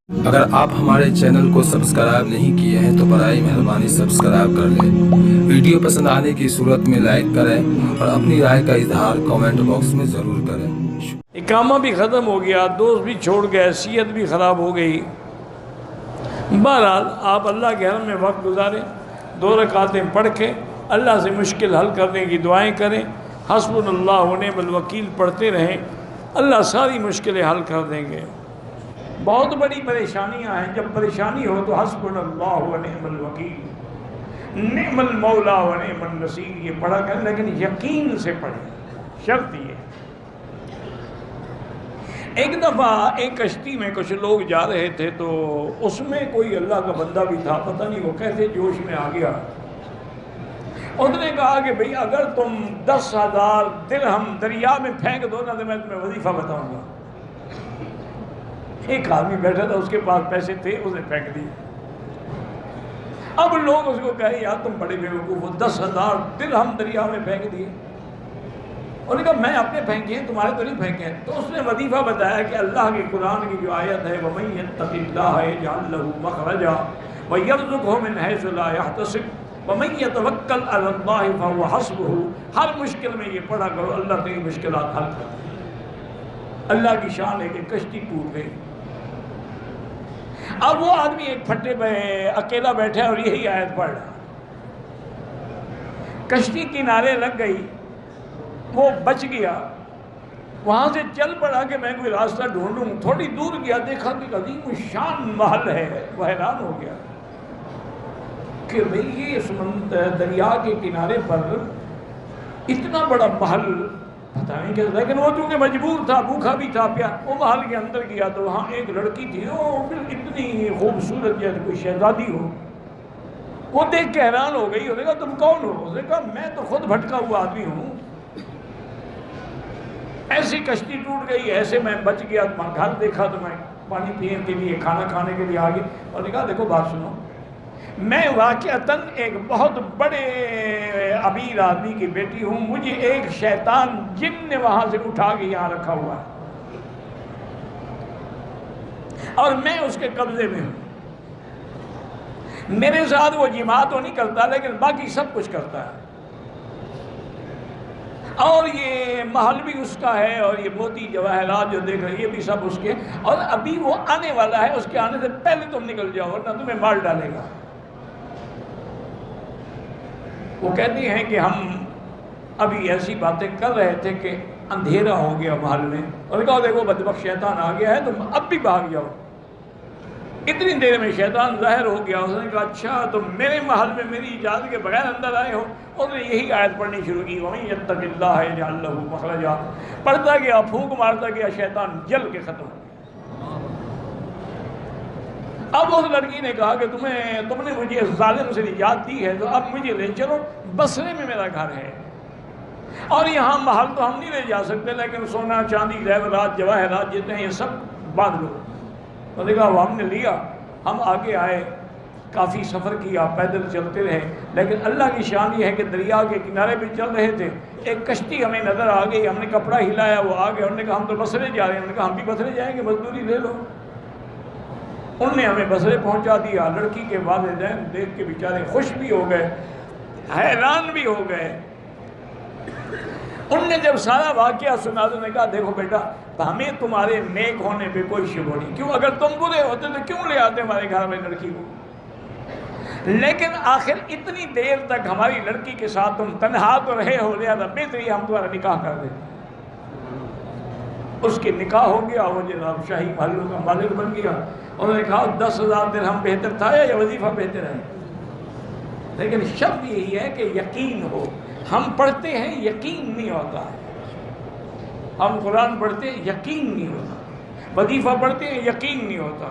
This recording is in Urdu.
اگر آپ ہمارے چینل کو سبسکرائب نہیں کیے ہیں تو برائے مہربانی سبسکرائب کر لیں۔ ویڈیو پسند آنے کی صورت میں لائک کریں اور اپنی رائے کا اظہار کامنٹ باکس میں ضرور کریں۔ اقامہ بھی ختم ہو گیا، دوست بھی چھوڑ گئے، حیثیت بھی خراب ہو گئی۔ بہرحال آپ اللہ کے حرم میں وقت گزاریں، 2 رکعتیں پڑھ کے اللہ سے مشکل حل کرنے کی دعائیں کریں، حسبنا اللہ و نعم الوکیل پڑھتے رہیں، اللہ ساری مشکلیں حل کر دیں گے۔ بہت بڑی پریشانیاں ہیں، جب پریشانی ہو تو حسبنا اللہ و نعم الوکیل، نعم المولا و نعم النصیر یہ پڑھا کریں، لیکن یقین سے پڑھیں، شرط یہ۔ ایک دفعہ ایک کشتی میں کچھ لوگ جا رہے تھے تو اس میں کوئی اللہ کا بندہ بھی تھا، پتہ نہیں وہ کیسے جوش میں آ گیا۔ اس نے کہا کہ بھئی اگر تم 10,000 درہم دریا میں پھینک دو نا تو میں تمہیں وظیفہ بتاؤں گا۔ ایک آدمی بیٹھا تھا، اس کے پاس پیسے تھے، اس نے پھینک دی۔ اب لوگ اس کو کہے یار تم بڑے بیوقوف ہو، 10,000 درہم دریا میں پھینک دیے۔ انہوں نے کہا میں اپنے پھینکے ہیں، تمہارے تو نہیں پھینکے ہیں۔ تو اس نے وظیفہ بتایا کہ اللہ کے قرآن کی جو آیت ہے وَمَن يَتَّقِ اللَّهَ يَجْعَل لَّهُ مَخْرَجًا وَيَرْزُقْهُ مِنْ حَيْثُ لَا يَحْتَسِبُ وَمَن يَتَوَكَّلْ عَلَى اللَّهِ فَهُوَ حَسْبُهُ۔ ہر مشکل میں یہ پڑھا کرو، اللہ تیری مشکلات حل کر دے۔ اللہ کی شان ہے کہ کشتی ٹوٹ گئی۔ اب وہ آدمی ایک پھٹے پہ اکیلا بیٹھا اور یہی آیت پڑھ رہا، کشتی کنارے لگ گئی، وہ بچ گیا، وہاں سے چل پڑا کہ میں کوئی راستہ ڈھونڈوں۔ تھوڑی دور گیا، دیکھا کہ عظیم شان محل ہے، وہ حیران ہو گیا کہ بھئی یہ دریا کے کنارے پر اتنا بڑا محل پتہ نہیں کیسا، لیکن وہ چونکہ مجبور تھا، بھوکا بھی تھا، وہ محل کے اندر گیا تو وہاں ایک لڑکی تھی، وہ اتنی خوبصورت جیسے کوئی شہزادی ہو۔ وہ دیکھ کے حیران ہو گئی، انہوں نے کہا تم کون ہو؟ اس نے کہا میں تو خود بھٹکا ہوا آدمی ہوں، ایسی کشتی ٹوٹ گئی، ایسے میں بچ گیا، گھر دیکھا تو میں پانی پینے کے لیے کھانا کھانے کے لیے آ گیا۔ اور نے کہا دیکھو بات سنو، میں واقعتاً ایک بہت بڑے امیر آدمی کی بیٹی ہوں، مجھے ایک شیطان جن نے وہاں سے اٹھا کے یہاں رکھا ہوا ہے اور میں اس کے قبضے میں ہوں۔ میرے ساتھ وہ جماع تو نہیں کرتا لیکن باقی سب کچھ کرتا ہے، اور یہ محل بھی اس کا ہے، اور یہ موتی جواہرات جو دیکھ رہے ہیں یہ بھی سب اس کے، اور ابھی وہ آنے والا ہے، اس کے آنے سے پہلے تم نکل جاؤ ورنہ تمہیں مار ڈالے گا۔ وہ کہتی ہیں کہ ہم ابھی ایسی باتیں کر رہے تھے کہ اندھیرا ہو گیا محل میں، اور کہا دیکھو بدبخت شیطان آ گیا ہے، تم اب بھی بھاگ جاؤ۔ اتنی دیر میں شیطان ظاہر ہو گیا، اس نے کہا اچھا تم میرے محل میں میری اجازت کے بغیر اندر آئے ہو۔ اس نے یہی آیت پڑھنی شروع کی وَمَن يَتَّقِ اللَّهَ يَجْعَل لَّهُ مَخْرَجًا، پڑھتا گیا، پھونک مارتا گیا، شیطان جل کے ختم ہو گیا۔ اب اس لڑکی نے کہا کہ تم نے مجھے ظالم سے نجات دی ہے تو اب مجھے لے چلو، بصرے میں میرا گھر ہے، اور یہاں محل تو ہم نہیں لے جا سکتے لیکن سونا چاندی زیورات جواہرات جتنے ہیں یہ سب باندھ لو۔ تو نے کہا وہ ہم نے لیا، ہم آگے آئے، کافی سفر کیا، پیدل چلتے رہے، لیکن اللہ کی شان یہ ہے کہ دریا کے کنارے پہ چل رہے تھے، ایک کشتی ہمیں نظر آ گئی، ہم نے کپڑا ہلایا، وہ آ گئے، انہوں نے کہا ہم تو بصرے جا رہے ہیں، ہم نے کہا ہم بھی بصرے جائیں گے، مزدوری لے لو۔ انہوں نے ہمیں بصرے پہنچا دیا۔ لڑکی کے والدین دیکھ کے بیچارے خوش بھی ہو گئے، حیران بھی ہو گئے۔ انہوں نے جب سارا واقعہ سنا تو نے کہا دیکھو بیٹا ہمیں تمہارے نیک ہونے پہ کوئی شبہ نہیں، کیوں اگر تم برے ہوتے تو کیوں لے آتے ہمارے گھر میں لڑکی کو، لیکن آخر اتنی دیر تک ہماری لڑکی کے ساتھ تم تنہا تو رہے ہو، لہذا بہتری ہم تمہارا نکاح کر دیں۔ اس کے نکاح ہو گیا، وہ جناب شاہی محلوں کا مالک بن گیا۔ انہوں نے کہا 10,000 درہم بہتر تھا یا وظیفہ بہتر ہے؟ لیکن شرط یہی ہے کہ یقین ہو۔ ہم پڑھتے ہیں یقین نہیں ہوتا ہے، ہم قرآن پڑھتے ہیں یقین نہیں ہوتا، وظیفہ پڑھتے ہیں یقین نہیں ہوتا۔